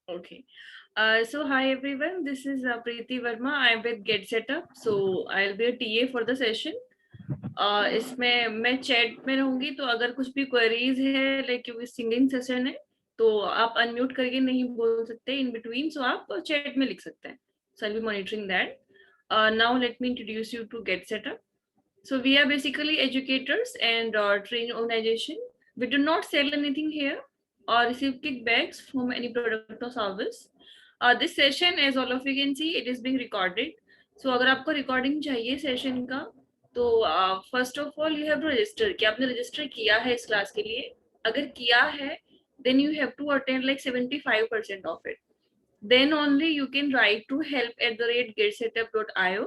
Okay. So hi everyone, this is Preeti Verma. I'm with Get Setup. So I'll be a TA for the session. इसमें मैं chat में रहूंगी, तो अगर कुछ भी क्वेरीज है लाइक क्योंकि सिंगिंग सेशन है तो आप अनम्यूट करके नहीं बोल सकते इन बिटवीन, सो आप चैट में लिख सकते हैं. So I'll be monitoring that. Now let me introduce you to Get Setup. So we are basically educators and training organization. We do not sell anything here or receive kickbacks from any product or service. This session, as all of you can see, it is being recorded. So अगर आपको recording चाहिए session का, तो first of all you have to register कि आपने register किया है इस class के लिए. अगर किया है, then you have to attend like 75% of it. Then only you can write to help@getsetup.io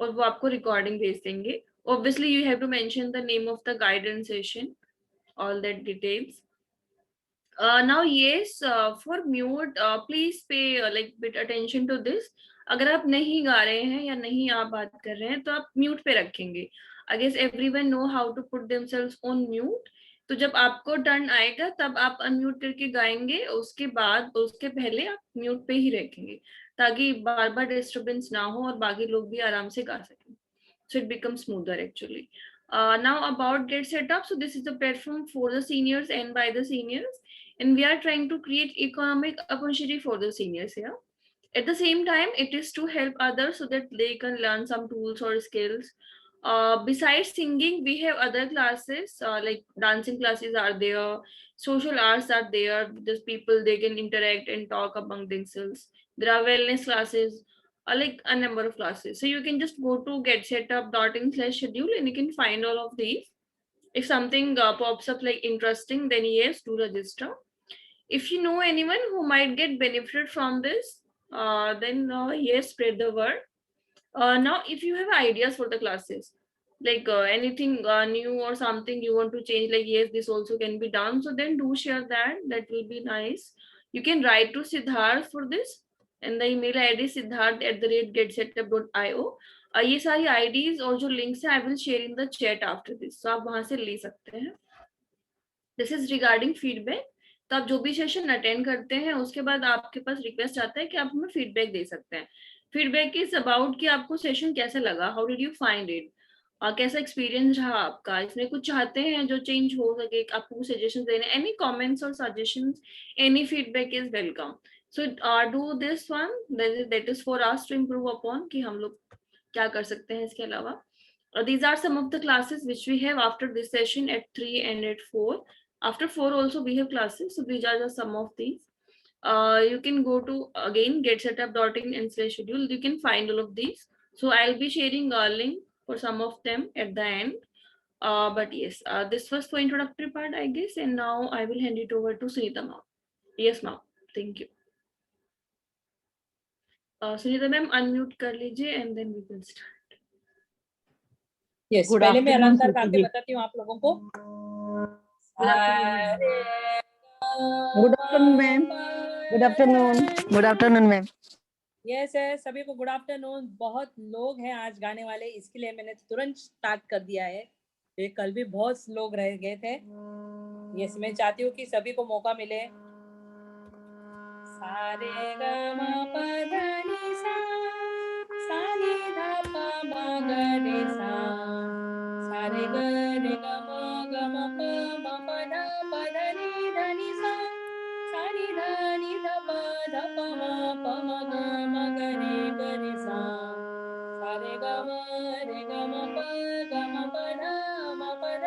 और वो आपको recording भेज देंगे. Obviously you have to mention the name of the guidance session, all that details. Now yes, for mute, please pay like bit attention to this. अगर आप नहीं गा रहे हैं या नहीं आप बात कर रहे हैं तो आप म्यूट पे रखेंगे. I guess everyone know how to put themselves on mute. तो जब आपको टर्न आएगा तब आप अनम्यूट करके गाएंगे, उसके बाद उसके पहले आप म्यूट पे ही रखेंगे ताकि बार बार डिस्टरबेंस ना हो और बाकी लोग भी आराम से गा सकें. So it becomes smoother actually. Now about Get Setup. So this is a platform for the seniors and by the seniors, and we are trying to create economic opportunity for the seniors here. At the same time, it is to help others so that they can learn some tools or skills. Besides singing, we have other classes like dancing classes are there, social arts are there. Just people they can interact and talk among themselves. There are wellness classes, like a number of classes. So you can just go to getsetup.in/schedule and you can find all of these. If something pops up like interesting, then yes, do register. If you know anyone who might get benefited from this, then yes, spread the word. Now if you have ideas for the classes, like anything new or something you want to change, like yes, this also can be done, so then do share that. That will be nice. You can write to Siddharth for this, and the email id is siddharth@getsetup.io. ये सारी IDs और जो links है I will share in the chat after this, so आप वहां से ले सकते हैं. This is regarding feedback. तो आप जो भी सेशन अटेंड करते हैं उसके बाद आपके पास रिक्वेस्ट आता है कि आप हमें फीडबैक दे सकते हैं. फीडबैक इज अबाउट कि आपको सेशन कैसा लगा, how did you find it, कैसा एक्सपीरियंस रहा आपका, इसमें कुछ चाहते हैं जो चेंज हो सके, आपको सजेशन देने, एनी कमेंट्स और suggestions, any feedback is welcome. So do this one, that is for us to improve upon कि हम लोग क्या कर सकते हैं इसके अलावा. These are some of the classes which we have after this session at 3 and at 4. After 4 also we have classes, so these are just some of these. You can go to again getsetup.in/schedule. You can find all of these. So I'll be sharing a link for some of them at the end. But yes, this was for introductory part, I guess, and now I will hand it over to Sunita ma'am. Yes ma'am, thank you. Sunita ma'am, unmute कर लीजिए and then we will start. Yes, पहले मैं अलंकार गा के बताती हूँ आप लोगों को. Good afternoon, ma'am. Good afternoon. Good afternoon, ma'am. Yes, सभी को गुड आफ्टरनून. बहुत लोग हैं आज गाने वाले, इसके लिए मैंने तुरंत स्टार्ट कर दिया है. ये कल भी बहुत लोग रह गए थे. यस, मैं चाहती हूँ कि सभी को मौका मिले. सारे ग म प ध नि सा, सा नि ध प म ग रे सा, सारे ग रे ग म प म प ध नि सा, सा नि ध प म ग रे सा, सारे ग म प ध म प ध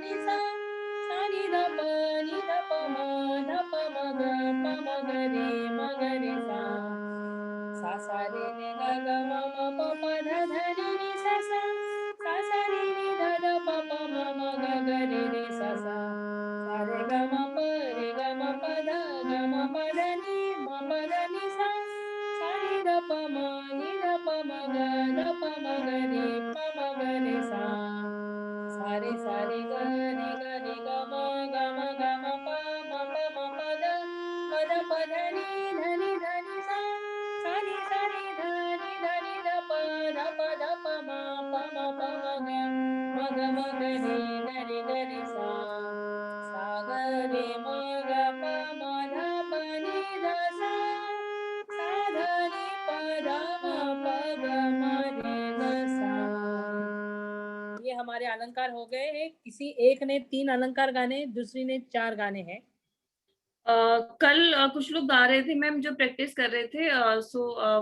नि सा, सा नि ध प म ग रे सा, सा रे ग ग म प प ध नि सा सा, सा रे नि ध प प म ग रे सा सा, सा रे ग म प ध ग म प ध नि सा, सा नि ध प म ग रे सा, सा रे ग रे ग म प ध प ध नि सा, सा नि ध प म ग रे सा, सा ग रे म ग प म ध प नि ध अलंकार हो गए हैं। किसी एक ने 3 अलंकार गाने, दूसरी ने 4 गाने हैं। कल कुछ लोग गा रहे थे मैम जो प्रैक्टिस कर रहे थे, सो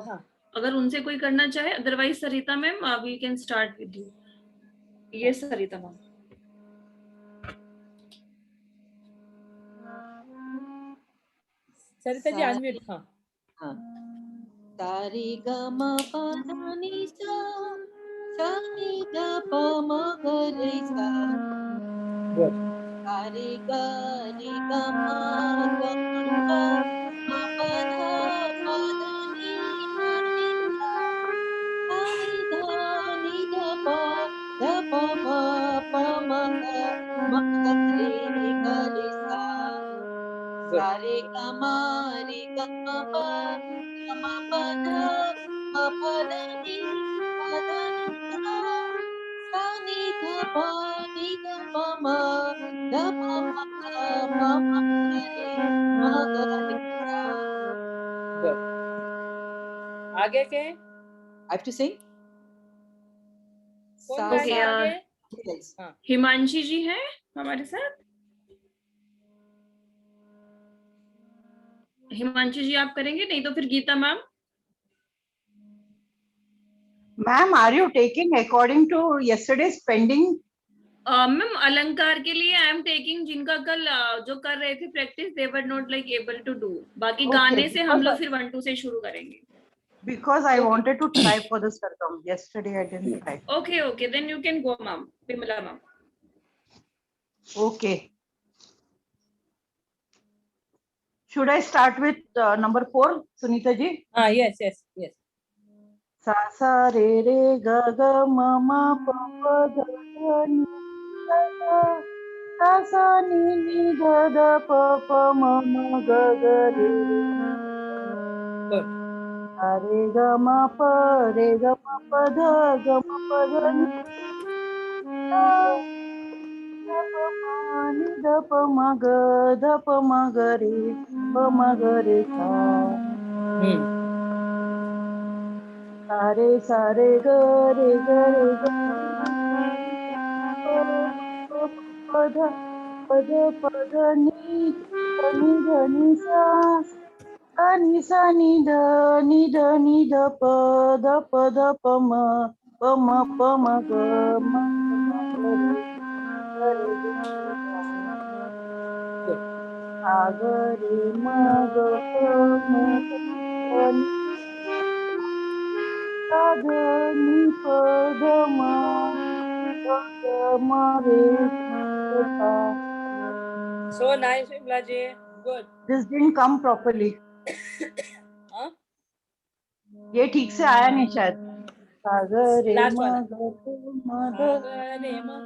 हाँ, अगर उनसे कोई करना चाहे, otherwise Sarita ma'am we can start with you. ये सरिता मैम। सरिता जी अनम्यूट। हाँ, हाँ, सारे ग म प ध नि सा, सा नि ध प म ग रे सा, गुड। सारे ग रे ग म ग प म प ध नि सा, सा नि ध प ध प म प म ग रे सा, सारे ग म रे ग म प म प ध म प ध नि सा, सा नि ध प म ध प म प म ग रे सा। गुड। आगे के I have to sing. कौन सा ओके, गाएगा आगे? Yes. हाँ, हिमांशी जी हैं हमारे साथ। हिमांशी जी आप करेंगे, नहीं तो फिर Geeta ma'am. Ma'am, are you taking according to yesterday's pending? Ma'am अलंकार के लिए आई एम टेकिंग, जिनका कल जो कर रहे थे practice, they were not like able to do. बाकी Okay, गाने से हम because लोग फिर 1 2 से शुरू करेंगे। Because I Okay. wanted to try for the sargam. Yesterday I didn't try. Okay okay, then you can go ma'am, Vimala ma'am. Okay. Should I start with number 4, Sunita ji? हाँ, yes, yes, yes. Sa sa re re ga ga ma ma pa pa da da ni sa sa, sa sa ni ni da da pa pa ma ma ga ga re re Good. sa re ga ma pa da ga ma pa da ni sa, da pa ma ni da pa ma ga re pa ma ga re sa. Sare sare ga re ga pada pada pada ni ni sa ni sa ni da pa ma ga ma ga re ga re ma ga ma ga ni sa ga ni pa da ma ma re sa. So nice, Vimla ji. Good. This didn't come properly. हाँ? ये ठीक से आया नहीं शायद. सागर रे Last मा वाला। ग प म ध सागर रे मा।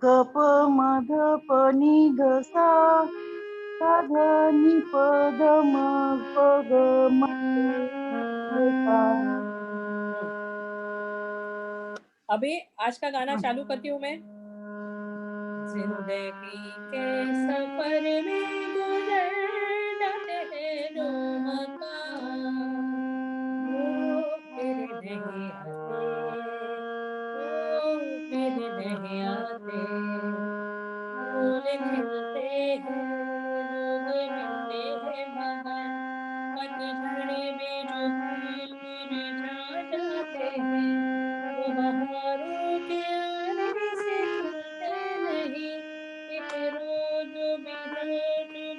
ग प म ध प नि ध सा, सा ध नि प ध म प ग म रे सा. अभी आज का गाना चालू करती हूँ मैं। जिंदगी के सफर में गुजर जाते हैं रोम का, वो फिर नहीं आते, वो फिर नहीं आते, वो लिखते हैं लोग मिलते हैं मगर पतझड़ में जो फूल मुरझा जाते हैं, वो बहारों के आने से खिलते नहीं, एक रोज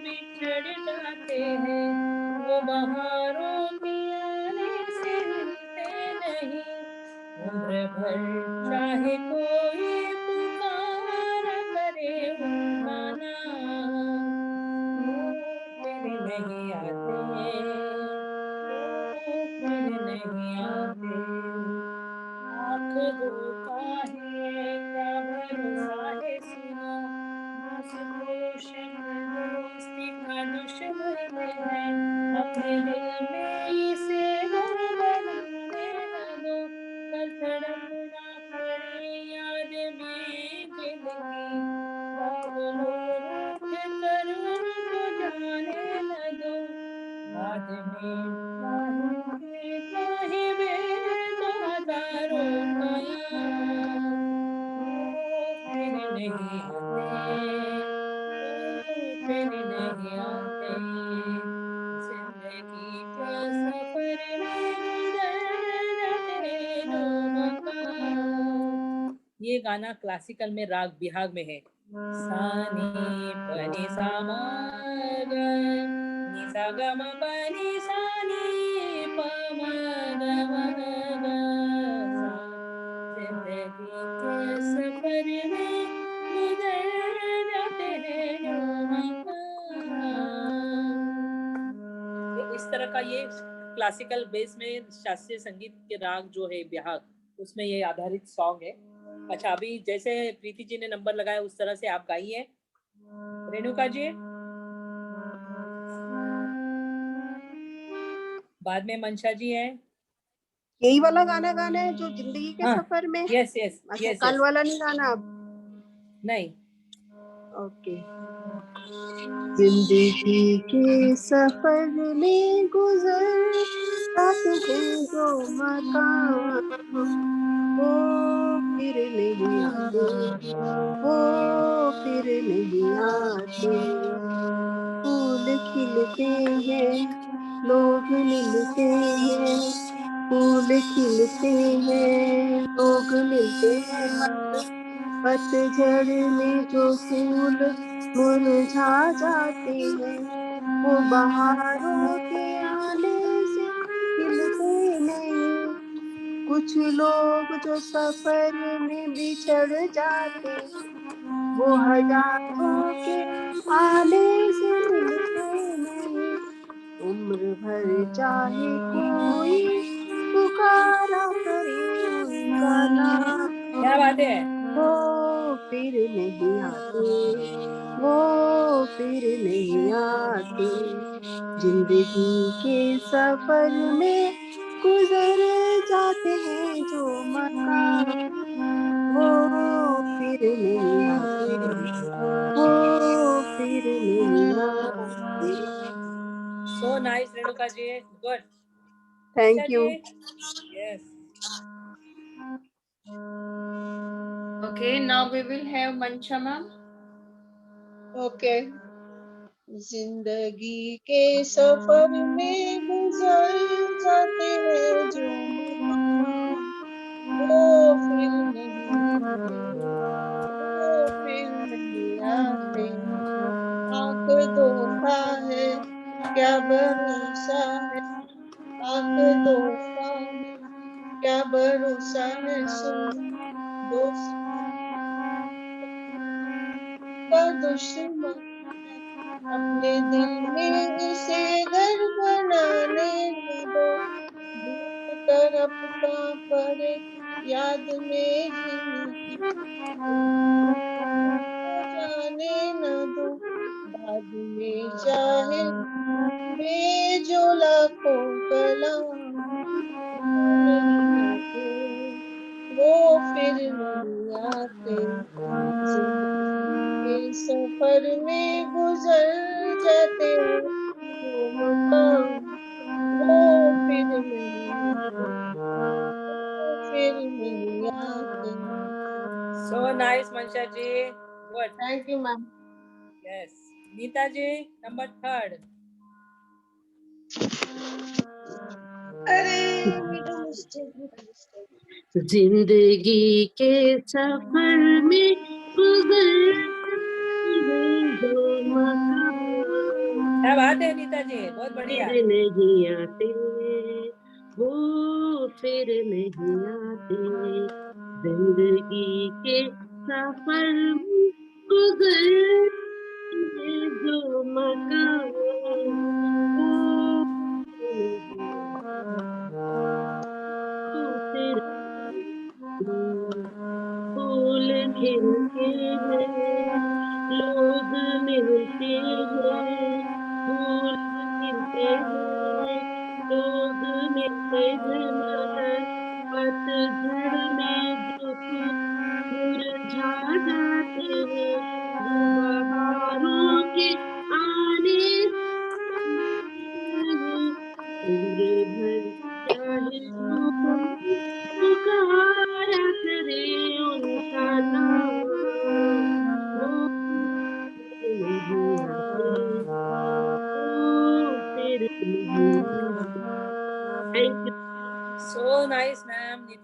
बिछड़ जाते हैं, वो बहारों के आने से मिलते नहीं। उम्र भर चाहे कोई पुकारा करे उनका नाम, वो फिर नहीं आते, वो फिर नहीं आते। आँख धोता है क्या भरोसा है सुनो, दोस्त दोस्ती का दुश्मन है, अपने दिल में इसे घर बनाने न दो, कल तड़पना पड़े याद में जिंदगी, बादलों रूठ कर उनको जाने न दो, बाद में चाहे बेदो हजारों का यार, फिर नहीं आते। जिंदगी के सफर में गुजर जाते हैं जो मकाम। ये गाना क्लासिकल में राग बिहाग में है। सा नी प नि सा म ग नि सा ग म प नि सा नी प म ग म ग ग सा। जिंदगी के सफर में गुजर जाते हैं जो मकाम। तो इस तरह का ये क्लासिकल बेस में शास्त्रीय संगीत के राग जो है बिहाग उसमें ये आधारित सॉन्ग है। अच्छा, अभी जैसे प्रीति जी ने नंबर लगाया उस तरह से आप गाइए। रेणुका जी, बाद में मंशा जी है। यही वाला गाना गाना है जो जिंदगी के सफर में। यस यस अच्छा, यस कल वाला नहीं गाना अब। नहीं। ओके। जिंदगी के सफर में गुजर जाते हैं जो मकाम, वो फिर नहीं आते, वो फिर नहीं आते। फूल खिलते हैं, लोग मिलते हैं, फूल खिलते हैं, लोग मिलते हैं, मत पतझड़ में जो फूल मुरझा जाते हैं, वो बहारों के आने से खिलते नहीं। कुछ लोग जो सफर में बिछड़ जाते हैं, वो हजारों के आने से मिलते नहीं। उम्र भर चाहे कोई पुकारा करे उनका नाम, क्या बात है। वो फिर नहीं आते, वो फिर नहीं आते। जिंदगी के सफर में गुजर जाते हैं जो मकाम, वो फिर नहीं आते, वो फिर नहीं आते। So nice Renuka ji, good. Thank you. Yes. Okay, now we will have Mancha ma'am. Okay. जिंदगी के सफर में गुजर जाते हैं जो मकाम, वो फिर नहीं आते, वो फिर नहीं आते। आंख धोखा है क्या भरोसा है, आंख धोखा है क्या भरोसा है। सुन दोस्त का दुश्मन है, अपने दिल में इसे घर बनाने न दो। भूख तड़पता पड़े याद में जिनकी, जाने न दो। बाद में चाहे जो लाखों कलाम, वो नहीं आते, वो फिर नहीं आते। जिंदगी के सफर में गुजर जाते हैं जो मकाम, वो फिर नहीं आते, वो फिर नहीं आते। So nice Mansha ji, good. Thank you ma'am. Yes. Neeta ji, number 3rd। अरे मेरा मिस्टेक। जिंदगी के सफर में गुजर जो मकाम, क्या बात है नीता जी, बहुत बढ़िया। फिर नहीं आते, वो फिर नहीं आते। जिंदगी के सफर में गुजर जो मकाम, वो फिर फूल खिलते हैं, लोग मिलते हैं, फूल खिलते हैं, लोग मिलते हैं, मगर पतझड़ में जो फूल मुरझा जाते हैं, वो बहारों के आने नहीं। उम्र भर चाहे तो कोई पुकारा करे उनका नाम, वो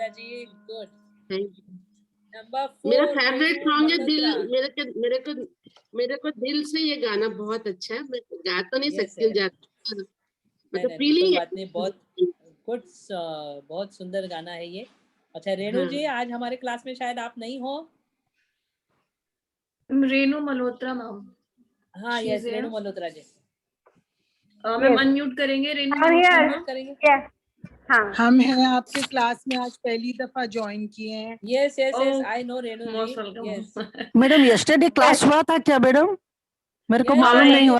गीता जी, गुड। Thank you. नंबर मेरा 4 फेवरेट रेणु सॉन्ग है दिल। मल्होत्रा। मेरे को दिल से ये गाना बहुत अच्छा है। मैं गा तो नहीं Yes, सकती हूँ yes. ज्यादा, नहीं मतलब नहीं कोई फीलिंग बात नहीं, बहुत है। गुड, बहुत सुंदर गाना है ये। अच्छा रेणु हाँ। जी, आज हमारे क्लास में शायद आप नहीं हो। रेणु मल्होत्रा मैम। हाँ She is yes, there. Renu Malhotra ji. Ma'am Yes. Unmute करेंगे Renu I'm Malhotra here. Ma'am. करेंगे। Yes. हाँ हम हैं आपके क्लास में, आज पहली दफा ज्वाइन किए हैं। Yes yes yes, Oh, I know Renu ji. Most welcome. Yes madam yesterday class हुआ था क्या मैडम? मेरे को मालूम नहीं हुआ।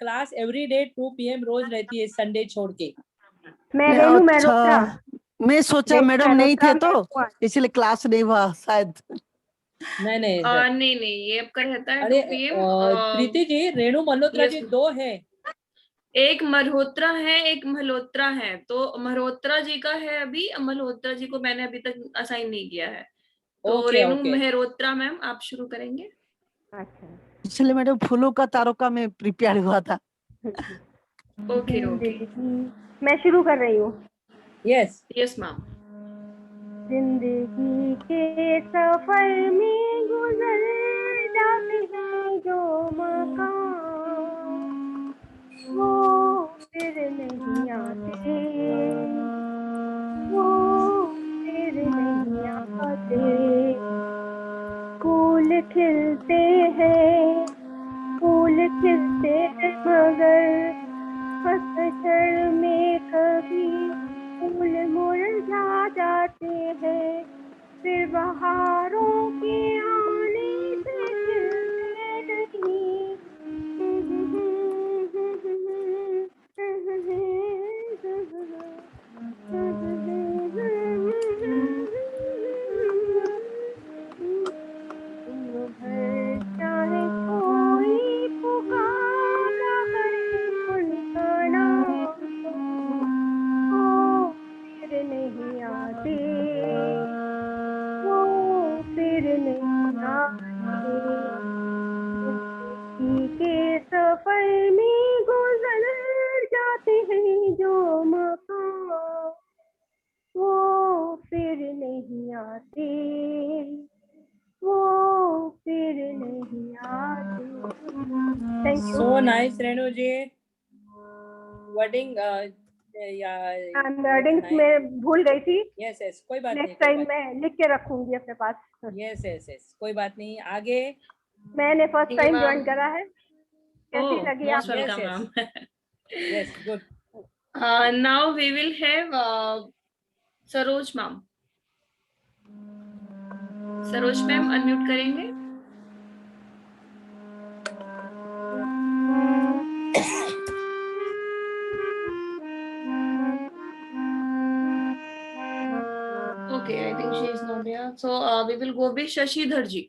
क्लास एवरी डे 2 PM रोज रहती है, संडे छोड़ के। मैं रेणु मल्होत्रा। अच्छा, मैं सोचा रेणु मैडम नहीं थे मल्होत्रा तो मैं हूँ। इसलिए क्लास नहीं हुआ शायद। नहीं नहीं सर। नहीं नहीं, ये आपका रहता है अरे 2 PM। प्रीति जी, रेणु मल्होत्रा yes, जी 2 है। एक मल्होत्रा है, एक मल्होत्रा है। तो मल्होत्रा जी का है अभी, मल्होत्रा जी को मैंने अभी तक असाइन नहीं किया है। तो okay Renu okay. Mehrotra ma'am आप शुरू करेंगे। अच्छा। इसलिए मैडम फूलों का तारों का में प्रिपेयर हुआ था। ओके ओके, जिंदगी मैं शुरू कर रही हूँ। Yes yes ma'am. जिंदगी के सफर में गुजर जाते हैं जो मकाम, वो फिर नहीं आते, वो फिर नहीं आते। फूल खिलते हैं, फूल खिलते हैं, मगर पतझड़ में कभी फूल मुरझा जाते हैं, फिर बहारों के आने से खिलते नहीं। उम्र भर चाहे कोई पुकारा करे उनका नाम, वो फिर नहीं आते, वो फिर नहीं आते। जिंदगी के सफर में गुजर जाते हैं जो मकाम, वो फिर नहीं आते, वो फिर नहीं आते। Thank you. So nice Renu ji. Wording wordings में भूल गई थी। यस यस, कोई बात नहीं, नेक्स्ट टाइम मैं लिख के रखूंगी अपने पास। यस यस यस, कोई बात नहीं। आगे मैंने first Thank you, time ma'am. Join करा है। कैसी Oh, लगी most आप? Yes, welcome yes. ma'am. Yes good. Now we will have Saroj ma'am. Saroj ma'am unmute करेंगे। Okay, I think she is not here. So we will go with Shashidhar ji.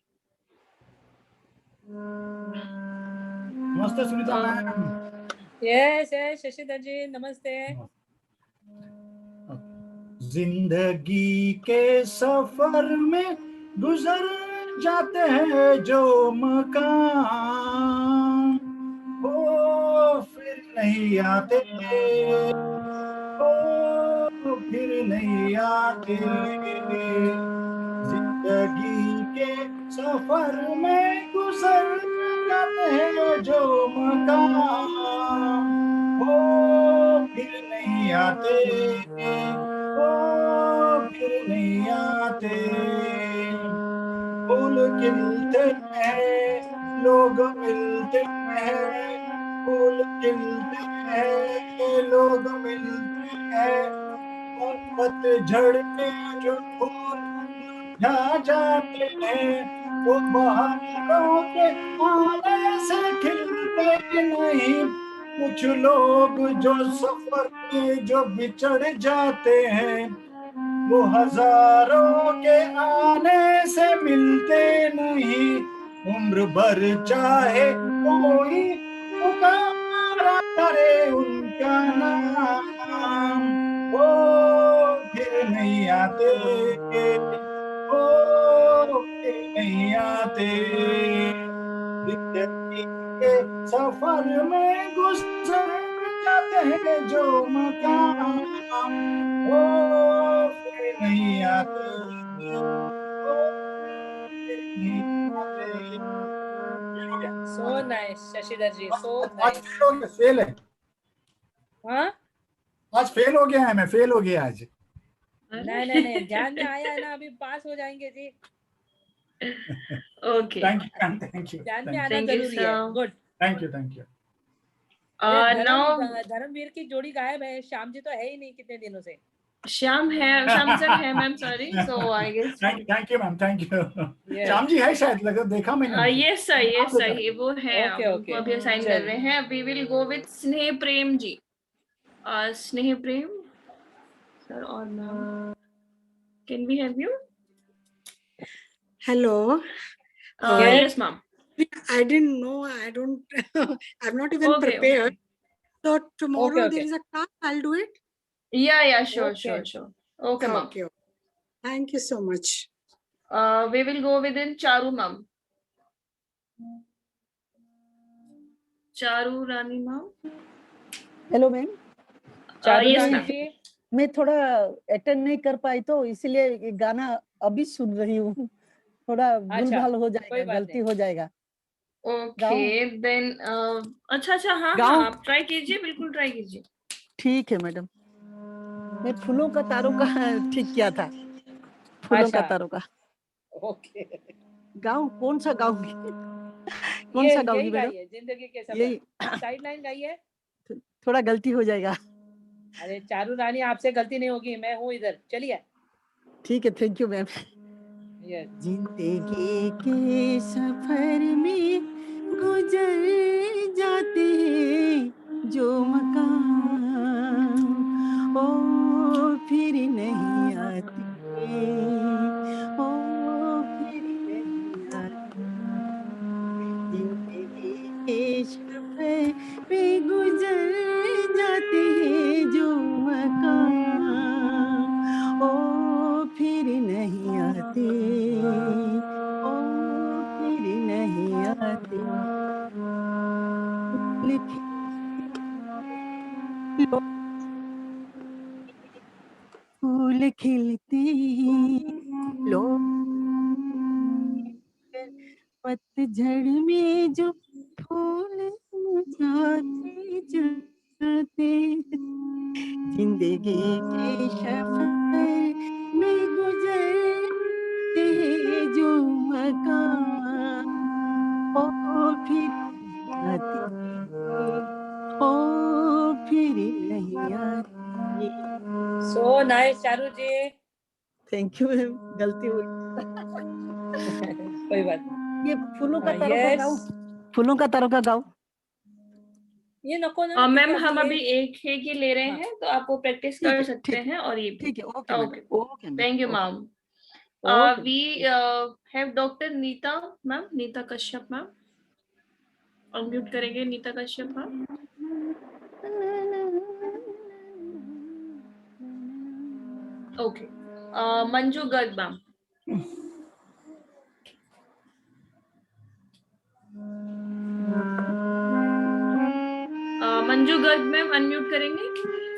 नमस्ते Sunita ma'am. Yes yes Shashidhar ji नमस्ते। जिंदगी के सफर में गुजर जाते हैं जो मकाम, वो फिर नहीं आते, वो फिर नहीं आते। जिंदगी के सफर में गुजर जाते हैं जो मकाम, वो फिर नहीं आते, वो फिर नहीं आते। फूल खिलते हैं, लोग मिलते हैं, फूल खिलते हैं, लोग मिलते हैं, पतझड़ में जो फूल मुरझा जाते हैं, वो बहारों के आने से खिलते नहीं। कुछ लोग जो सफर में जो बिछड़ जाते हैं, वो हजारों के आने से मिलते नहीं। उम्र भर चाहे कोई पुकारा करे उनका नाम, वो फिर नहीं आते, वो फिर नहीं आते। जिंदगी के सफर में गुजर जाते हैं जो मकाम, वो नहीं आते, वो नहीं आते। फेल हो गया, सो नाइस शशिधर जी, सो आज नाइस। फेल हो गया, फेल है, हाँ आज फेल हो गया है, मैं फेल हो गया आज। नहीं नहीं नहीं, ध्यान में आया है ना, अभी पास हो जाएंगे जी। Okay, thank you ma'am, thank you, ध्यान में थैंक आना थैंक यू जरूरी है। Sir. Good. You, thank you. ये नाउ धर्मवीर की जोड़ी गायब है, श्याम जी तो है ही नहीं कितने दिनों से। श्याम है, श्याम सर है ma'am, sorry, so I guess thank you ma'am, thank you. Yes. Shyam ji है शायद, लगा देखा मैंने उनको। यस सर, यस सर, ये वो है, Okay, अब उनको okay. अभी असाइन कर चलिए। रहे हैं। वी विल गो विद स्नेह प्रेम जी। स्नेह प्रेम सर और ma'am, can we have you? Hello. Yes. Yes ma'am. I didn't know. I don't. I'm not even Okay, prepared. So tomorrow Okay, there okay. is a class. I'll do it. Yeah, sure, Okay. sure. Okay ma'am. Okay. Thank you so much. We will go within Charu ma'am. Charu Rani ma'am. Hello ma'am. Charu yes, Rani ma'am. जी। मैं थोड़ा attend नहीं कर पाई तो इसलिए ये गाना अभी सुन रही हूँ। थोड़ा भूल-भाल हो जाएगा, कोई बात गलती नहीं। हो जाएगा। Okay, then अच्छा हाँ गाऊं? आप ट्राई कीजिए, बिल्कुल ट्राई कीजिए। ठीक है मैडम। मैं फूलों का तारों का ठीक किया था। फूलों का अच्छा। तारों का। ओके। गाऊं? कौन सा गाऊंगी? कौन ये सा गाऊंगी यही मैडम? गाइए, जिंदगी के यही सफर। साइड लाइन गाइए। थोड़ा गलती हो जाएगा। अरे चारू रानी, आपसे गलती नहीं होगी, मैं हूँ इधर, चलिए। ठीक है, थैंक यू मैम। यस। जिंदगी के सफर में गुजर जाते हैं जो मकाम, ओ फिर नहीं आते, ओ फिर नहीं आते। जिंदगी के सफर में गुजर जाते हैं जो मकाम, ओ फिर नहीं आते, ओ फिर नहीं आते। फूल खिलते लोग पतझड़ में जो फूल मुरझाते जाते, जिंदगी के सफर में गुजरते हैं जो मकाम, ओ फिर आते, ओ फिर नहीं आते। So nice Charu ji. Thank you ma'am, गलती हुई। कोई बात नहीं। ये फूलों का तारों का यस। गाओ, फूलों का तारों का गाओ। ये नको ना, मैम क्योंकि हम ये- अभी एक ही ले रहे हैं, तो आप वो प्रैक्टिस कर सकते हैं, और ये ठीक है, okay okay, okay thank you ma'am. Okay. We have doctor Neeta ma'am, Neeta Kashyap ma'am, unmute करेंगे Neeta Kashyap ma'am. Okay, Manju Garg ma'am. Manju Garg ma'am unmute करेंगे,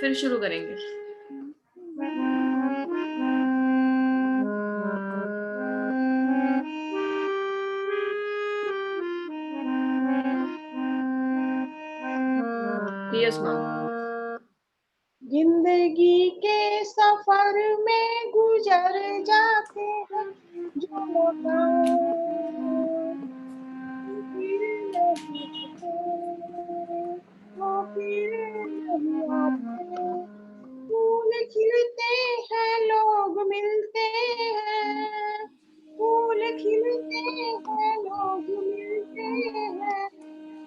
फिर शुरू करेंगे। Yes ma'am. जिंदगी के सफर में गुजर जाते हैं जो मकाम, फिर नहीं आते, वो फिर नहीं आते। फूल खिलते हैं, लोग मिलते हैं, फूल खिलते हैं, लोग मिलते हैं,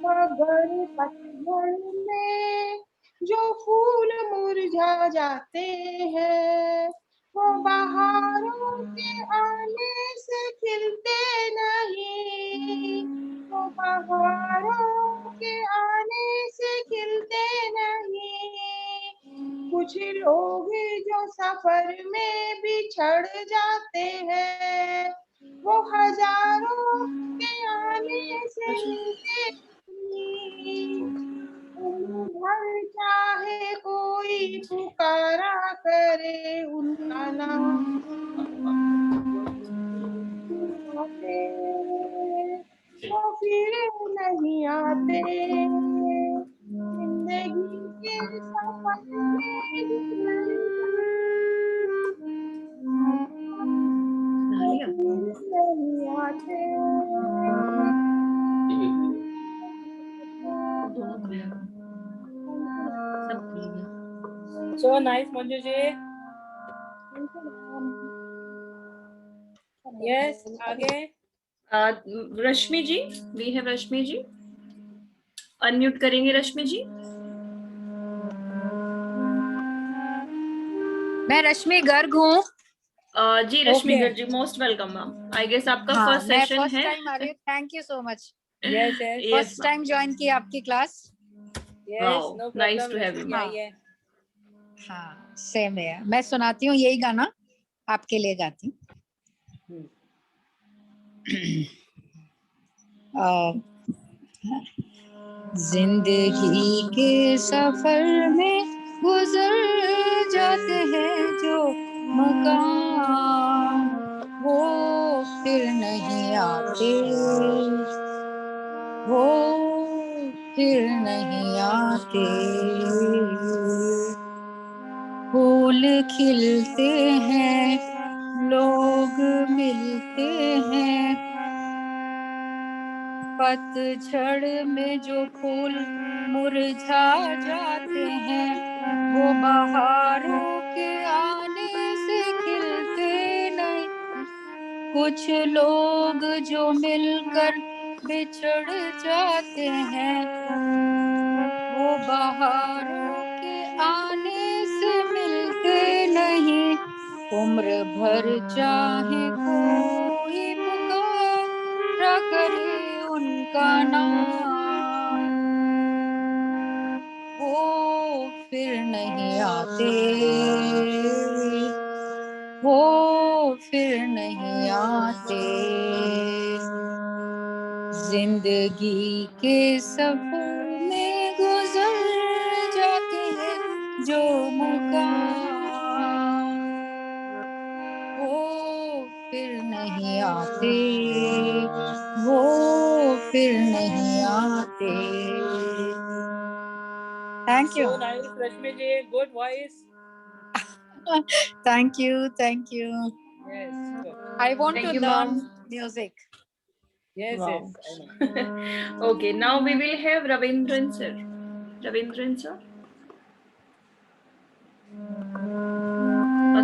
मगर पतझड़ में जो फूल मुरझा जाते हैं, वो बहारों के आने से खिलते नहीं, वो बहारों के आने से खिलते नहीं। कुछ लोग जो सफर में बिछड़ जाते हैं, वो हजारों के आने से मिलते नहीं। उम्र भर चाहे कोई कोई पुकारा करे उनका नाम आते, वो फिर नहीं आते, जिंदगी के सफर में गुजर नहीं आते। So nice, Manju ji. Yes, आगे. Rashmi ji, we have Rashmi ji. Unmute करेंगे रश्मि जी. मैं रश्मि गर्ग हूँ. जी Rashmi Garg ji, most welcome ma'am. I guess आपका फर्स्ट सेशन है. मैं फर्स्ट टाइम आ रही हूँ. Thank you so much. Yes, yes. First time join की आपकी क्लास. Yes, no problem. Nice to have you. हाँ, सेम है. मैं सुनाती हूँ यही गाना, आपके लिए गाती हूँ. जिंदगी के सफर में गुजर जाते हैं जो मुकाम, वो फिर नहीं आते, वो फिर नहीं आते. फूल खिलते हैं, लोग मिलते हैं, पतझड़ में जो फूल मुरझा जाते हैं, वो बहारों के आने से खिलते नहीं. कुछ लोग जो मिलकर बिछड़ जाते हैं, वो बहारों के आने से मिलते नहीं. उम्र भर चाहे कोई पुकारा करे उनका नाम, वो फिर नहीं आते, वो फिर नहीं आते. जिंदगी के सफर में गुजर जाते हैं जो मुकाम, वो फिर नहीं आते, वो फिर नहीं आते. Thank you. So nice, Rashmi ji. Good voice. Thank you, thank you. Yes. Good. I want Thank to you, learn ma'am. music. Yes, Wow. yes. I know. Okay, now we will have Ravindran sir. Ravindran sir.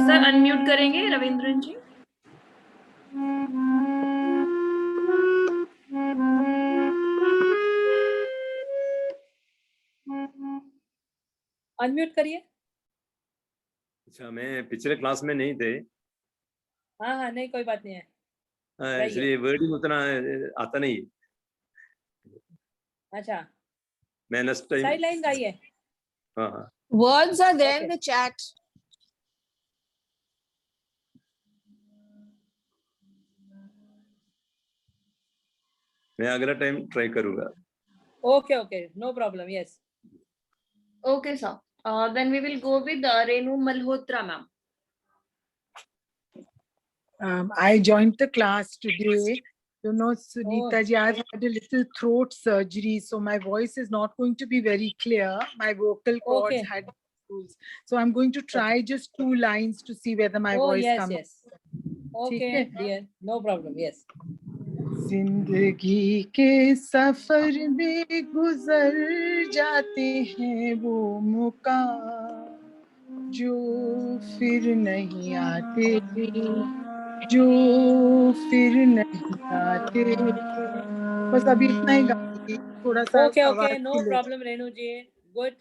Sir unmute करेंगे रविंद्रन जी. Unmute करिए. अच्छा, मैं पिछले class में नहीं थे. हाँ हाँ, नहीं कोई बात नहीं है. इसलिए वर्डिंग उतना आता नहीं. अच्छा, मैं नेक्स्ट टाइम साइड लाइन गाइए. हाँ हाँ. Words are there in the chat. मैं अगला टाइम ट्राई करूंगा. Okay, okay, no problem. Yes. Okay, sir. Then we will go with Renu Malhotra, ma'am. I joined the class today. You know, Sunita ji, I've had a little throat surgery, so my voice is not going to be very clear. My vocal cords had issues. So I'm going to try just 2 lines to see whether my voice comes. Yes. Okay, dear. No problem. Yes. जिंदगी के सफर में गुजर जाते हैं वो मुकाम, जो फिर नहीं आते, जो फिर नहीं आते. बस अभी इतना ही गाऊंगी, थोड़ा सा Okay, no problem, Renu ji. Good.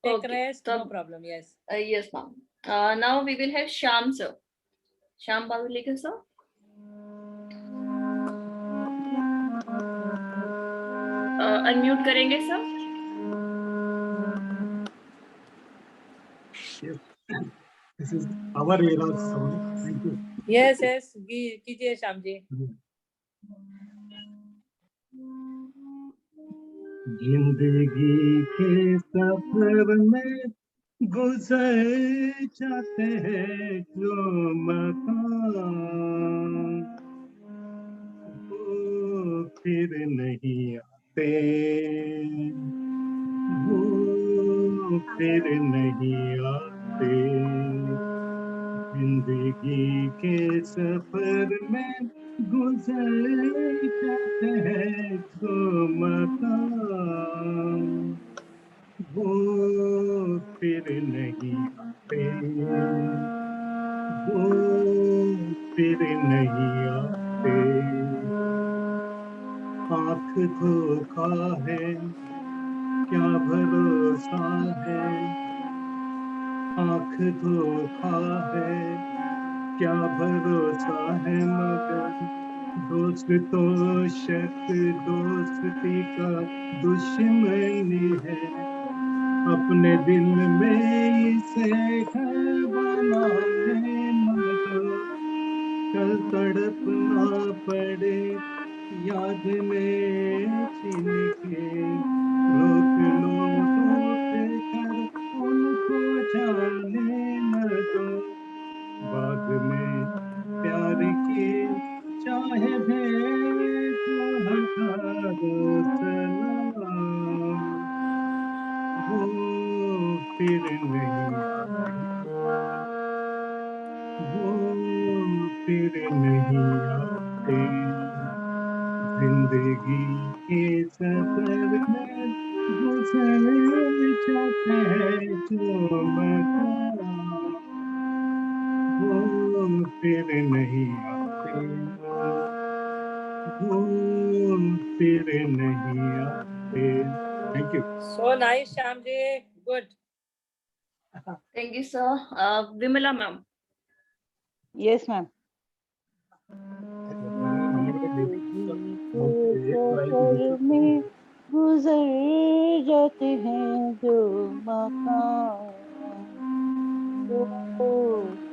Take rest. No problem. Yes. Yes, ma'am. Now we will have Shyam sir. Shyam Palulekar sir. Unmute करेंगे sir. This is our era. Thank you. Yes. कीजिए श्याम जी. जिंदगी के सफर में गुजर जाते हैं जो मकान वो फिर नहीं आते, वो फिर नहीं आते। जिंदगी के सफर में गुजर जाते हैं जो मकान वो फिर नहीं आते, वो फिर नहीं आते। आँख धोखा है क्या भरोसा है, आँख धोखा है क्या भरोसा है, मगर दोस्त तो शक दोस्ती का दुश्मनी है। अपने दिल में इसे घर बना ले, मगर कल तड़पना पड़े याद में जिनके। रोक लो टूट कर उनको जाने न दो, बाद में प्यार की चाहे भेजो हजारों सलाम, वो फिर नहीं आते, वो फिर नहीं आते। जिंदगी के सफर में गुजर जाते हैं जो मकान वो फिर नहीं आते, वो फिर नहीं आते। Thank you. So nice, Shyamji. Good. Thank you, sir. Vimala ma'am. Yes, ma'am. सफर में गुजर जाते हैं जो मकान वो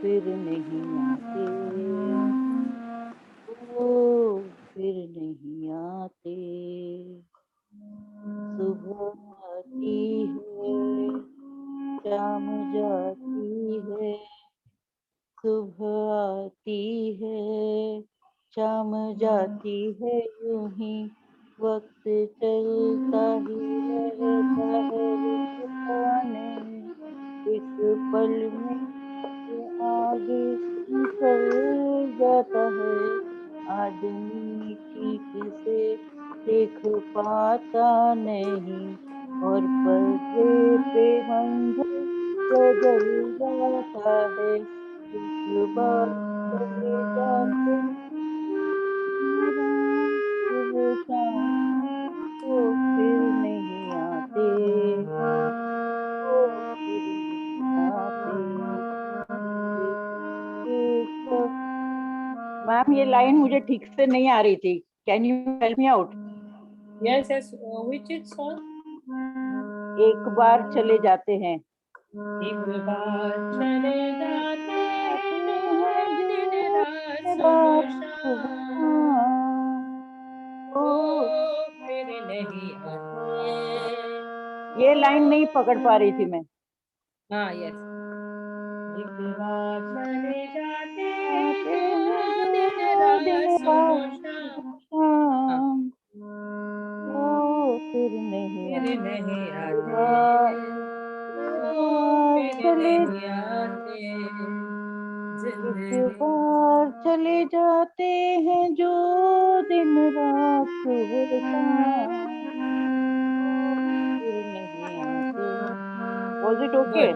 फिर नहीं आते, वो फिर नहीं आते। सुबह आती है शाम जाती है, सुबह आती है शाम जाती है, यूं ही वक्त चलता ही रहता है, रुकता नहीं एक पल में ये आगे निकल जाता है। आदमी ठीक से देख पाता नहीं और पर्दे पे मंजर बदल जाता है। एक बार चले जाते रात सुबह शाम वो फिर नहीं आते, वो फिर नहीं आते। मैम ये लाइन मुझे ठीक से नहीं आ रही थी, can you help me out? Yes, yes. Which is song? एक बार चले जाते हैं, एक बार चले जाते हैं जो दिन रात सुबह शाम, वो फिर नहीं आते। ये लाइन नहीं पकड़ पा रही थी मैं। हाँ, yes. एक बार चले जाते हैं जो दिन रात सुबह शाम, वो फिर नहीं फिर आते, नहीं आते, चले एक बार चले जाते हैं जो दिन रात सुबह शाम, फिर नहीं आते। Was it okay?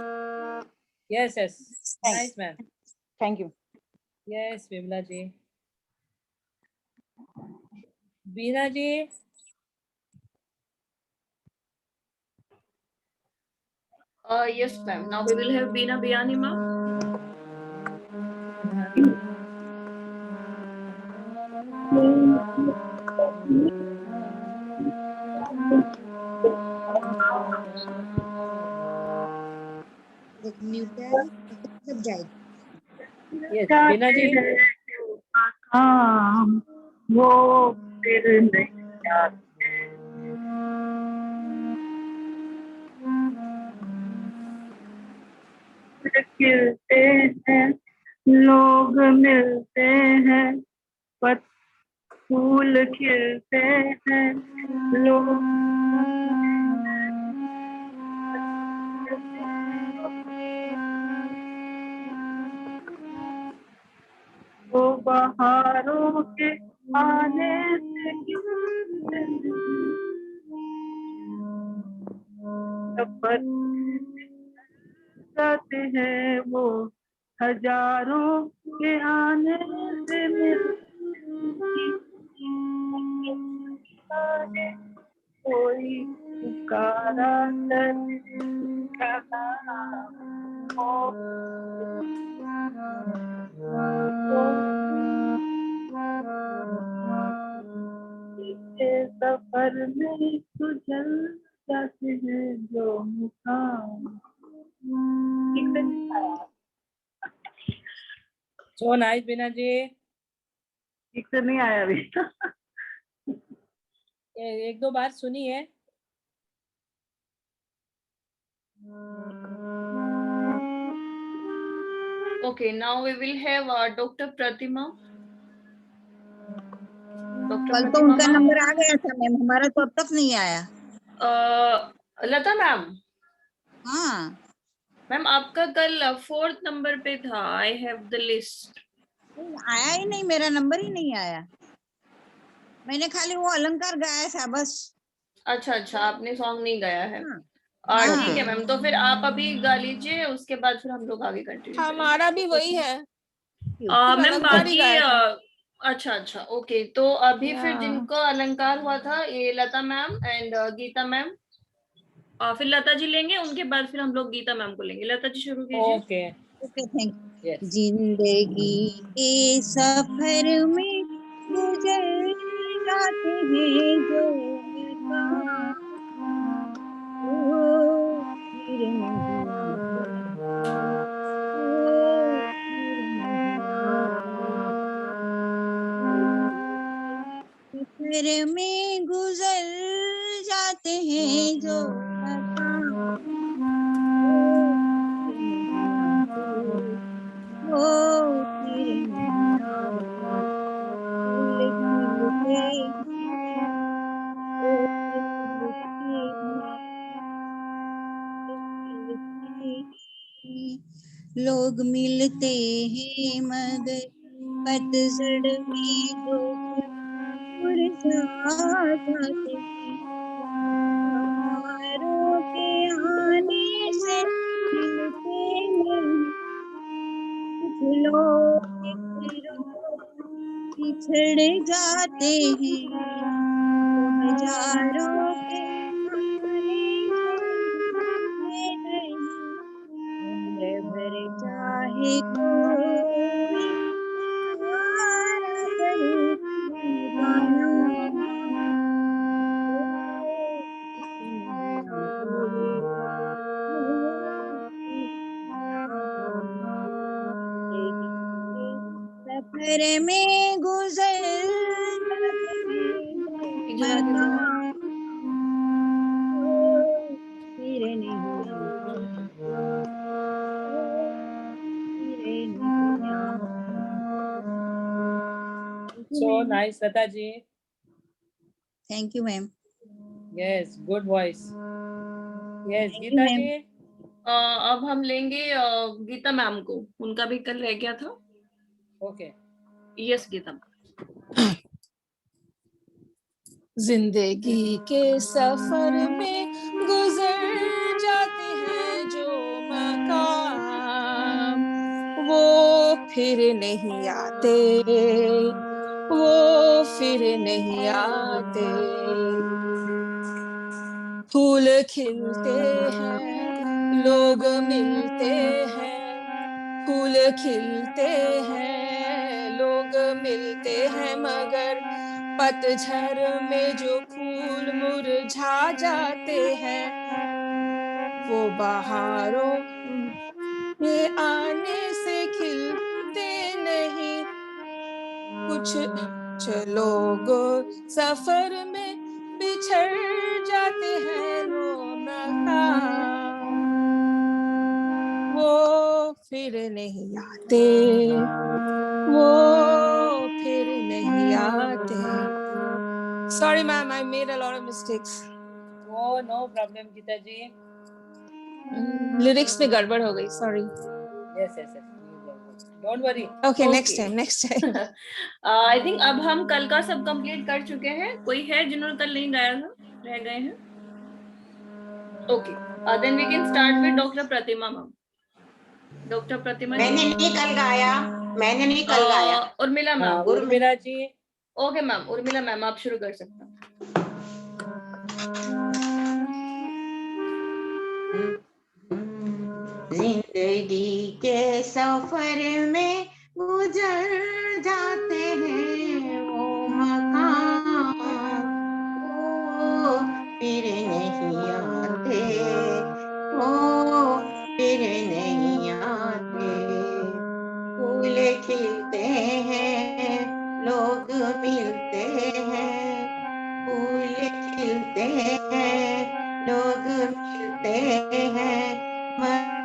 Yes, yes. Thanks. Nice, ma'am. Thank you. Yes, Vimla ji. Beena ji. Yes, ma'am. Now we will have Beena Biyani ma'am. Yes, Beena ji. वो फिर नहीं आते, खिलते हैं, लोग मिलते हैं, फूल खिलते हैं, लोग वो बहारों के आने से सफर जाते हैं, वो हजारों के आने से कोई पुकारा सफर में गुजर जाते हैं जो मुकाम। So nice, बीना जी। ठीक से नहीं आया अभी। एक दो बार सुनी है। Okay, now we will have Dr. Pratima. कल तो उनका नंबर आ गया था मैम, हमारा तो अब तक नहीं आया। लता मैम। हाँ मैम आपका कल 4th नंबर पे था। I have the list. आया ही नहीं, मेरा नंबर ही नहीं आया। मैंने खाली वो अलंकार गाया था बस। अच्छा अच्छा, आपने सॉन्ग नहीं गाया है। हाँ। ठीक है मैम, तो फिर आप अभी गा लीजिए, उसके बाद फिर हम लोग आगे कंटिन्यू हमारा भी वही है मैम। बाकी अच्छा अच्छा, ओके। तो अभी फिर जिनको अलंकार हुआ था, ये लता मैम एंड गीता मैम, फिर लता जी लेंगे, उनके बाद फिर हम लोग गीता मैम को लेंगे। लता जी शुरू कीजिए। Okay okay, thank you. जिंदगी के सफर में गुजर जाते हैं जो मकाम, वो फिर नहीं आते, वो फिर नहीं आते। सफर में गुजर जाते हैं जो मकाम, वो फिर नहीं आते। फूल खिलते हैं, वो खिलते हैं, खिलते हैं, लोग मिलते हैं मगर पतझड़ में जो मुरझा जाते हैं। बहारों के आने से खिलते नहीं, कुछ लोग बिछड़ जाते हैं, वो हजारों के आने से मिलते नहीं। उम्र भर चाहे कोई सहारा करे दीवाना, नहीं आते, सफर में गुजर जाते हैं मकाम, फिर नहीं आते, फिर नहीं आते। So nice, Lata ji. Thank you ma'am. Yes, good voice. Yes, Geeta ji. अब हम लेंगे गीता मैम को, उनका भी कल रह गया था। Okay yes Geeta. जिंदगी के सफर में गुजर जाते हैं जो मकाम, वो फिर नहीं आते, वो फिर नहीं आते। फूल खिलते हैं, लोग मिलते हैं, फूल खिलते हैं, लोग मिलते हैं, मगर पतझड़ में जो फूल मुरझा जाते हैं, वो बहारों के आने से खिलते नहीं। कुछ लोग सफर में बिछड़ जाते हैं, वो मकाम, वो फिर नहीं आते, वो फिर नहीं आते. Sorry ma'am, I made a lot of mistakes. Oh, no problem, Geeta ji. Lyrics में गड़बड़ हो गई, sorry. Yes, yes, yes. Don't worry. Okay, next time, next time. I think अब हम कल का सब कंप्लीट कर चुके हैं. कोई है जिन्होंने कल नहीं गाया था, रह गए हैं? Okay, then we can start with doctor Pratima ma'am. Doctor Pratima ji. मैंने नहीं कल गाया, मैंने नहीं कल गाया. Urmila ma'am. Urmila ji. Okay ma'am, Urmila ma'am आप शुरू कर सकते हैं. जिंदगी के सफर में गुजर जाते हैं वो मकाम, वो फिर नहीं आते, वो फिर नहीं आते. फूल खिलते हैं, लोग मिलते हैं, फूल खिलते हैं, लोग मिलते हैं,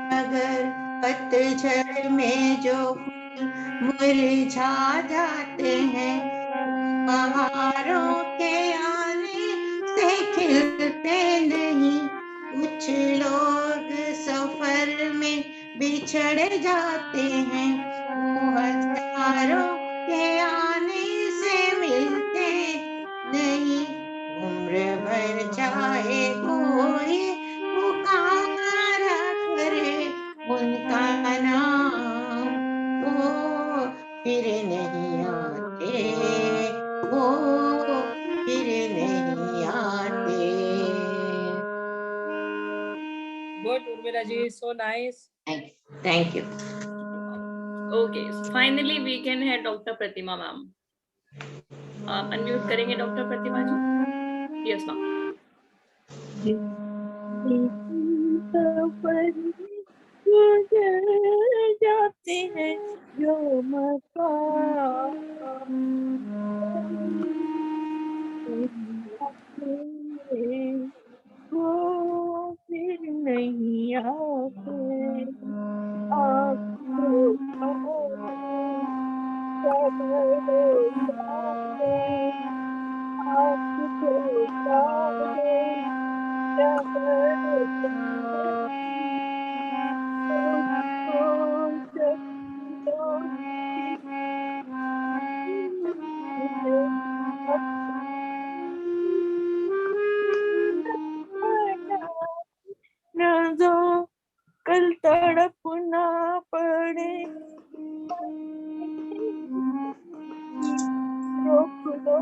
मगर पतझड़ में जो फूल मुरझा जाते हैं, बहारों के आने से खिलते नहीं. कुछ लोग सफर में बिछड़ जाते हैं, वो हजारों के आने से मिलते नहीं. उम्र भर चाहे कोई पुकारा करे उनका नाम, वो फिर नहीं आते, वो फिर नहीं आते. Good, Urmila ji, so nice. Thank you. Okay, finally we can है डॉक्टर प्रतिमा मैम. आप अनम्यूट करेंगे doctor Pratima ji? Yes ma'am. गुजर जाते हैं जो मकाम, वो फिर नहीं आते. आपको कल तड़प ना पड़े, रोक लो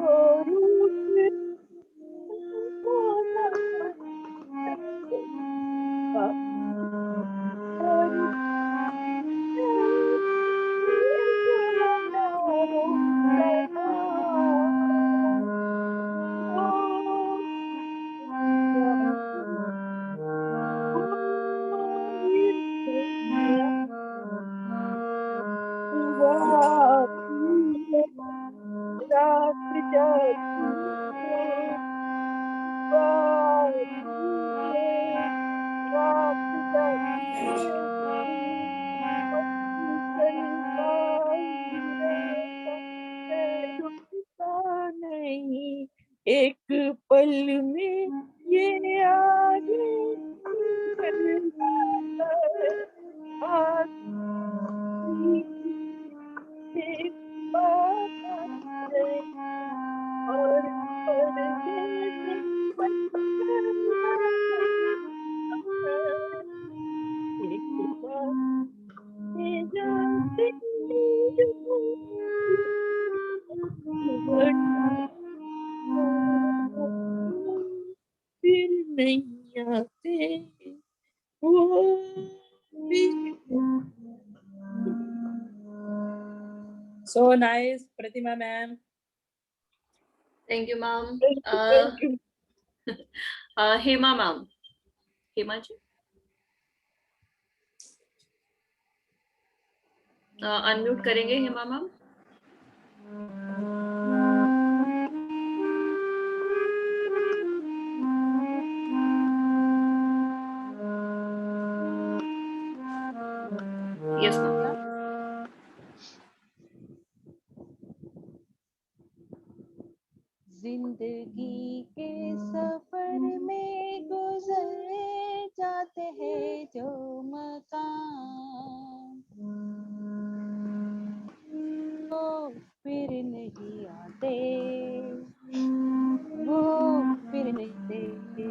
नहीं, एक पल में ये आगे और फिर नहीं आते, वो So nice, Pratima ma'am. Thank you ma'am. Hema ma'am. Hema ji unmute करेंगे हेमा मैम? Yes, ma'am. जिंदगी के सफर में गुजर जाते हैं जो मकाम, वो फिर नहीं आते, वो फिर नहीं आते।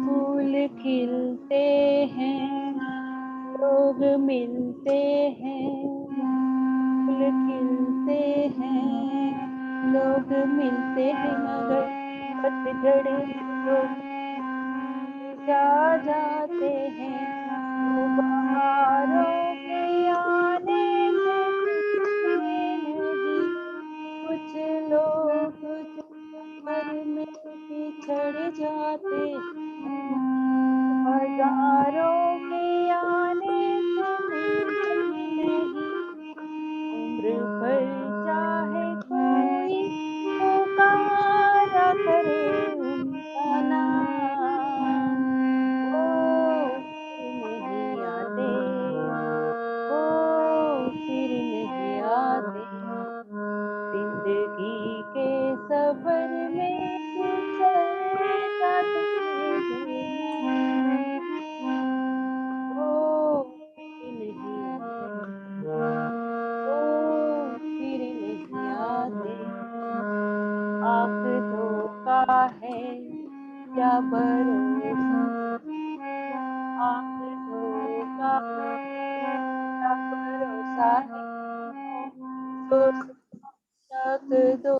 फूल खिलते हैं, लोग मिलते हैं, फूल खिलते हैं, लोग मिलते हैं, मगर पतझड़ लोग जा जाते हैं। वो बहारों के आने से खुशी नहीं, कुछ लोग सफर में पिछड़ जाते हैं। हजारों के आने से मिलते नहीं, उम्र भर चाहे कोई पुकारा करे उनका नाम, वो फिर नहीं आते, वो फिर नहीं आते। जिंदगी के सफर में गुजर जाते हैं जो वो फिर नहीं आते, वो फिर नहीं आते। आंखों का है क्या भरोसा, आंखों का क्या भरोसा है, तो तक दो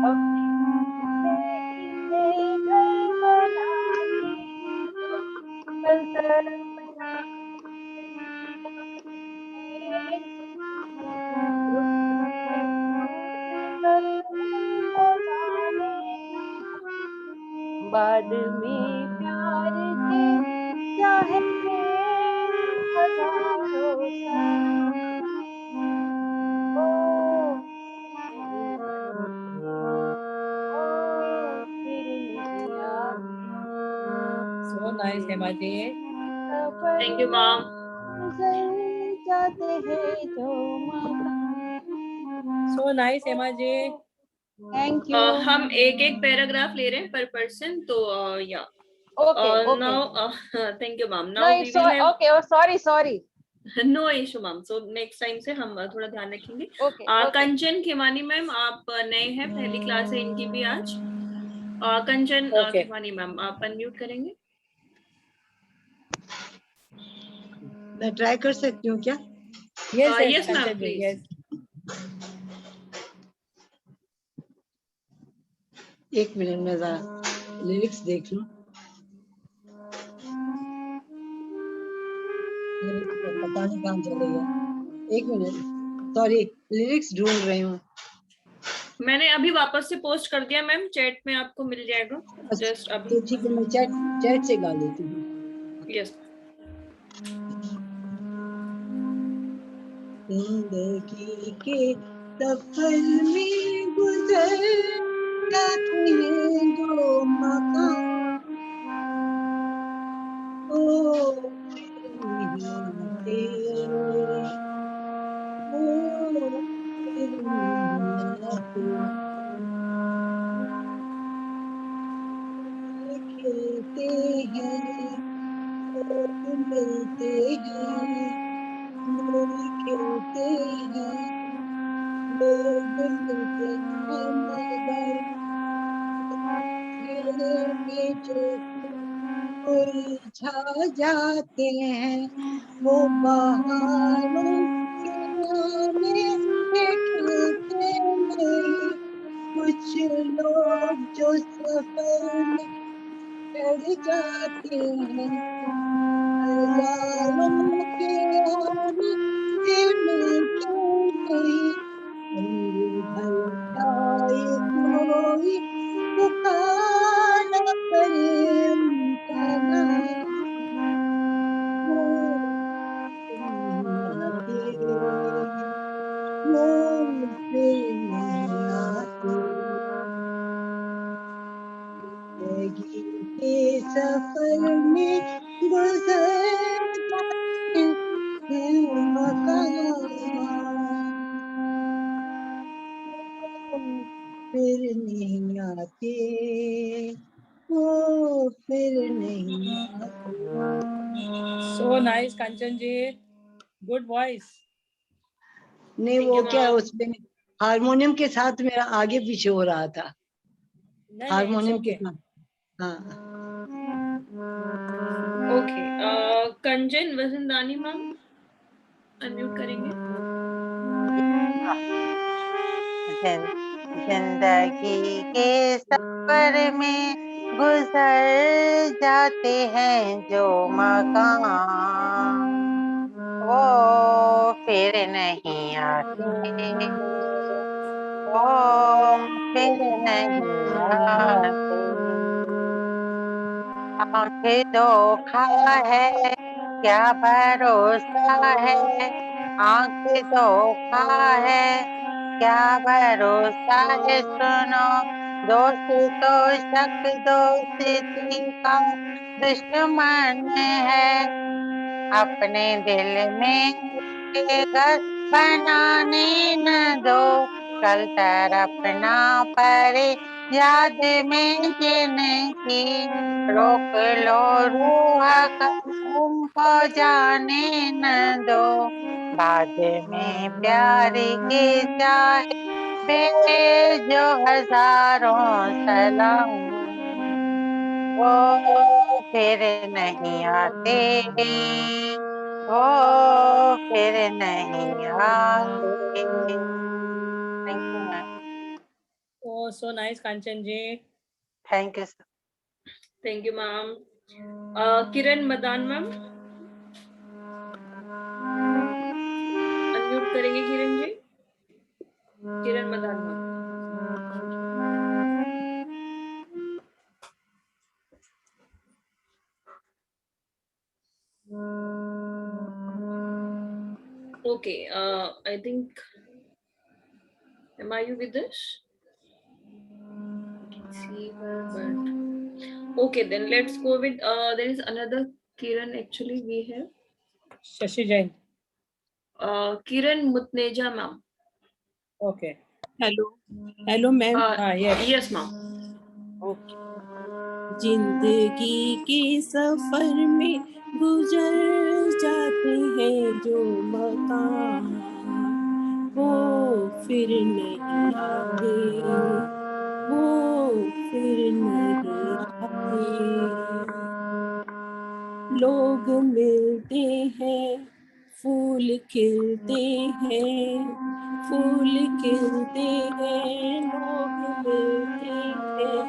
अपने से घर बनाते, कल तड़प बाद में प्यार के चाहे हजारों साल, ओ फिर नहीं आते। So nice, Hema ji. Thank you, ma'am. गुजर जाते हैं जो So nice, Hema ji. Thank you. हम एक एक पैराग्राफ ले रहे हैं पर पर्सन, तो या Okay. now thank you, ma'am. No, Now we it's will have okay. Oh, sorry. no issue, ma'am. So next time से हम थोड़ा ध्यान रखेंगे। Okay. कंचन खेमानी मैम, आप नए हैं, पहली क्लास है इनकी भी आज। कंचन खेमानी मैम, आप अनम्यूट करेंगे? मैं ट्राई कर सकती हूँ क्या? Yes, ma'am, please. Yes. एक मिनट में जरा लिरिक्स देख लूं। पता नहीं कहाँ चले गए। एक मिनट, सॉरी, लिरिक्स ढूंढ रही हूँ। मैंने अभी वापस से पोस्ट कर दिया मैम, चैट में आपको मिल जाएगा। जस्ट अभी। तो ठीक है, मैं चैट से गा लेती हूँ। यस। जिंदगी के सफर में गुजर जाते हैं जो मकाम, ओ फिर नहीं आते, ओ फिर नहीं आते। खिलते हैं, लोग मिलते हैं, लोग खिलते हैं, लोग मिलते हैं, मगर में जो मुरझा जाते हैं, वो बहारों के आने से खिलते नहीं। कुछ लोग जो सफर में चढ़ जाते हैं, हजारों के आने से मिलते नहीं, उम्र भर चाहे कोई पुकारा करे उनका नाम, वो नहीं आते, वो फिर नहीं आते। जिंदगी के सफर में गुजर जाते हैं मकान, फिर नहीं आते, वो फिर नहीं आते। So nice, Kanchan ji. Good voice. नहीं वो क्या उसमें हारमोनियम के साथ मेरा आगे पीछे हो रहा था, हारमोनियम के साथ। हाँ ओके, कंचन वसंतानी मैम अनम्यूट करेंगे। जिंदगी के सफर में गुजर जाते हैं जो मकान, वो फिर नहीं आते, वो फिर नहीं आते। आंखें धोखा है, क्या भरोसा है, आंखें धोखा है, क्या भरोसा है। सुनो दोस्त तो शक दोस्ती का दुश्मन है, अपने दिल में उसके घर बनाने न दो, कल तरफना पड़े याद में जिनकी, रोक लो रूह उनको जाने न दो, बाद में प्यार के चाहे भेजो हजारों सलाम, वो फिर नहीं आते, वो फिर नहीं आते। Thank you ma'am. Oh, so nice, Kanchan ji. Thank you sir. Thank you ma'am. Kiran Madan ma'am unmute करेंगे Kiran ji. Kiran Madan ma'am. Okay, I think, am I you with this? I can see her, but okay, then let's go with, there is another Kiran actually we have. Shashi Jain. Kiran Mutneja ma'am. Okay. Hello hello ma'am. Yes ma'am. Okay. जिंदगी के सफर में गुजर जाते हैं जो मकान, वो फिर नहीं आते, वो फिर नहीं आते। लोग मिलते हैं, फूल खिलते हैं, फूल खिलते हैं, लोग मिलते हैं,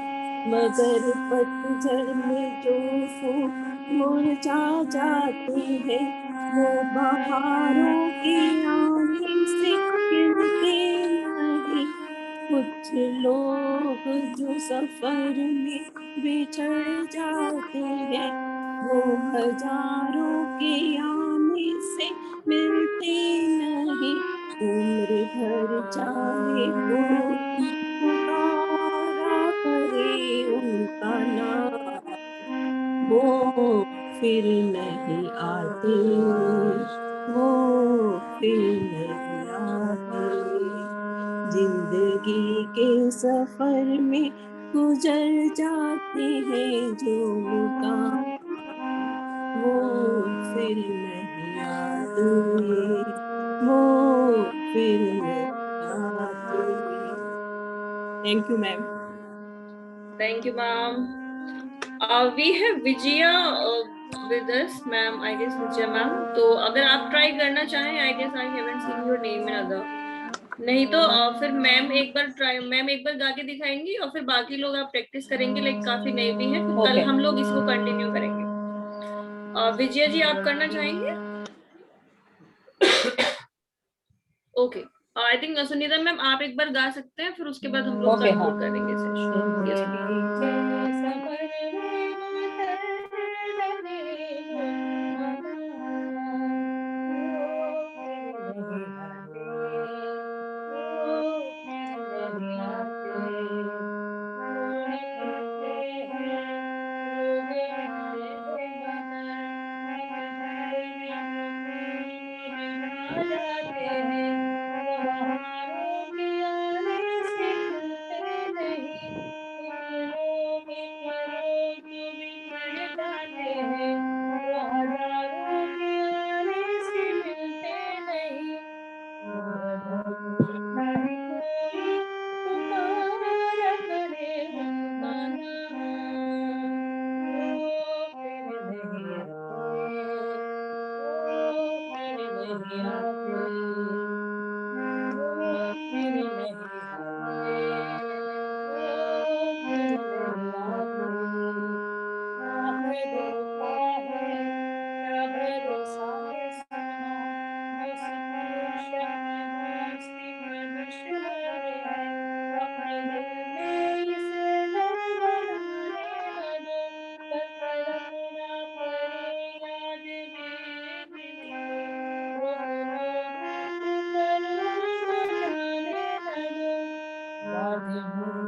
मगर पतझड़ में जो फूल मुरझा जाते हैं, वो बहारों के आने से खिलते नहीं। कुछ लोग जो सफर में बिछड़ जाते हैं, वो हजारों के आने से मिलते नहीं। उम्र भर चाहे कोई पुकारा करे उनका नाम, वो फिर नहीं आते, वो फिर नहीं आते। जिंदगी के सफर में गुजर जाते हैं जो मुकाम, वो फिर नहीं आते, वो फिर नहीं आते। Thank you ma'am. Thank you ma'am. We have Vijaya with us ma'am, I guess Vijaya ma'am. तो अगर आप ट्राई करना चाहें, I guess I haven't seen your name in other. नहीं तो फिर मैम एक बार गा के दिखाएंगी और फिर बाकी लोग आप प्रैक्टिस करेंगे, लाइक काफी नए भी हैं, फिर कल हम लोग इसको कंटिन्यू करेंगे। विजय जी आप करना चाहेंगे? Okay, I think Sunita ma'am आप एक बार गा सकते हैं, फिर उसके बाद हम लोग कंक्लूड करेंगे सेशन। हूँ।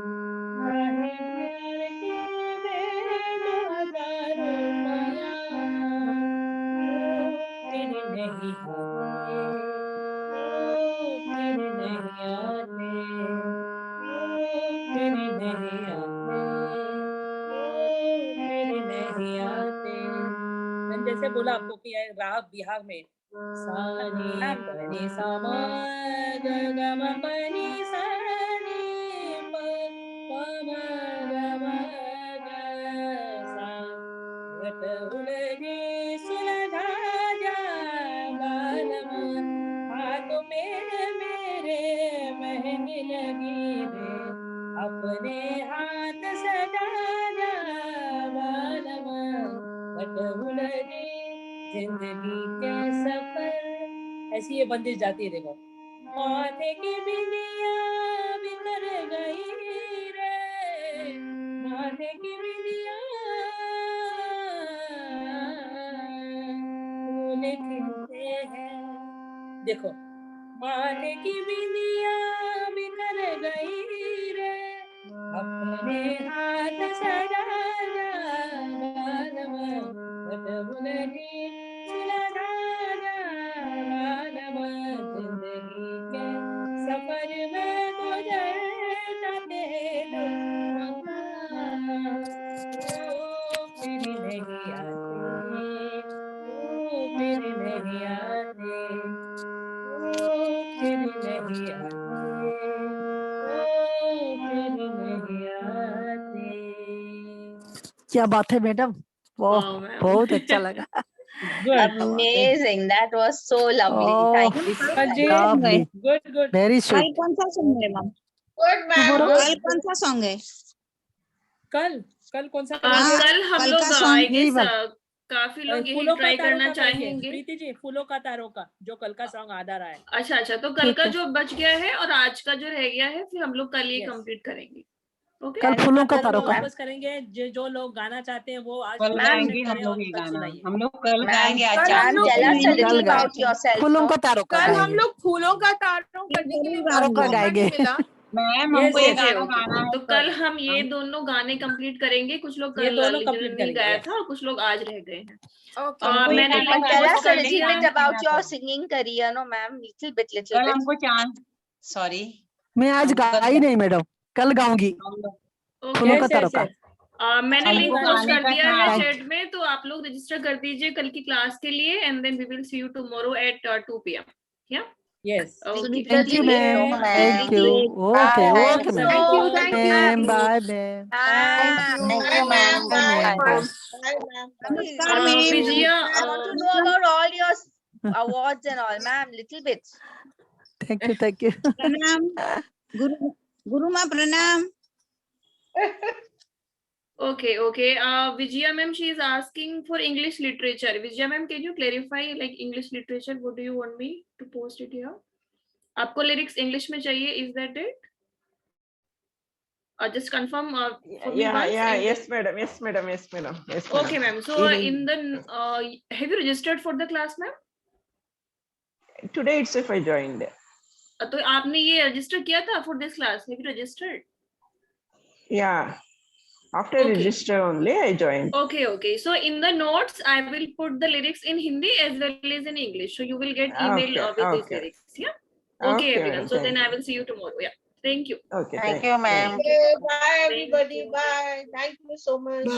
आहे प्यार की भेंट हजारों माया, फिर नहीं आते, फिर नहीं आते, फिर नहीं आते, फिर नहीं आते। मैंने जैसे बोला आपको कि ये राग बिहार में सा नी प नी सा म ग ग म प नी सा नी प प म ग म ग सा, घट उलझी सुलझा जा बालम, हाथों में मेरे मेहंदी लगी रे, अपने हाथ सजा जा बालम, घट उलझी जिंदगी के सफर। ऐसी ये बंदिश जाती है। देखो, माथे की बिंदिया बिखर गई रे, माथे की बिंदिया फूल खिलते हैं। देखो, माथे की बिंदिया बिखर गई रे, अपने हाथ सजा जा बालम, घट उलझी सुलझा जा बालम, जिंदगी के सफर में गुजरना तेरे मकाम, ओ फिर नहीं आते, ओ फिर नहीं आते, ओ फिर नहीं आते, ओ फिर नहीं आते। क्या बात है मैडम, बहुत अच्छा लगा। Amazing. That was so lovely. Oh, Thank you so much. lovely. Good, good. Very कल sweet. कौन सा सॉन्ग है मैम? Good, ma'am. कल कौन सा सॉन्ग है? कल कौन सा कल हम कल लोग का song I guess, काफी लोग यही फूलों का ट्राई तारों करना का गाएंगे। चाहेंगे। प्रीति जी, फूलों का तारों का जो कल का सॉन्ग आधा रहा है। अच्छा अच्छा, तो कल का जो बच गया है और आज का जो रह गया है फिर हम लोग कल ये Yes. कंप्लीट करेंगे। ओके, कल फूलों का तारों का वापस करेंगे। जो लोग गाना चाहते हैं वो आज कल प्रदर्शन गाएंगे हम करें लोग और ये कल गाना, सुनाइए। हम लोग कल Ma'am, गाएंगे। ma'am, tell us a little about yourself. फूलों no? का तारों का कल हम गाएंगे। लोग फूलों का तारों करने के लिए तारों का मौका गाएंगे। नहीं मिला। मैम Yes, हमको ये yes, गाना ओके गाना है तो कल हम ये दोनों गाने कंप्लीट करेंगे। कुछ लोग ये कल दोनों complete नहीं करेंगे, गाया yes. था और कुछ लोग आज रह गए हैं। ओके हमको ये मैंने गाना लिंक Tell गाना पोस्ट us a कर little दिया। bit about your singing career, no, ma'am. Little bit. कल हमको चांस, सॉरी मैं आज गा ही नहीं मैडम, कल गाऊंगी फूलों का Yes, तारों yes, का। yes. मैंने लिंक हमको पोस्ट गाने कर का दिया है चांस। चैट में, तो आप लोग रजिस्टर कर दीजिए कल की क्लास के लिए and then we will see you tomorrow at 2 PM। या Yes. Okay, thank you ma'am, thank you. Okay okay ma'am, thank you ma'am bye ma'am. Thank you, ma'am. Bye, Bye. ma'am. Bye, ma'am. नमस्कार ma'am. Vijaya I want to know about all your awards and all, ma'am. Little bit. Thank you thank you. प्रणाम गुरु माँ प्रणाम। Okay, okay. Vijaya ma'am, she is asking for English literature. Vijaya ma'am, can you clarify like English literature? What do you want me to post it here? आपको lyrics English में चाहिए? Is that it? Just confirm for me once. Yes, madam. Yes, madam. Yes, madam. Yes, madam. Okay, ma'am. So in the have you registered for the class, ma'am? Today itself I joined. तो आपने ये register किया था for this class? Have you registered? Yeah. After register only I joined. Okay, okay. So in the notes, I will put the lyrics in Hindi as well as in English. So you will get email with these lyrics. Yeah. Okay, everyone. So then I will see you tomorrow. Yeah. Thank you. Okay. Thank you, ma'am. Thank you. Bye everybody. Bye. Thank you so much.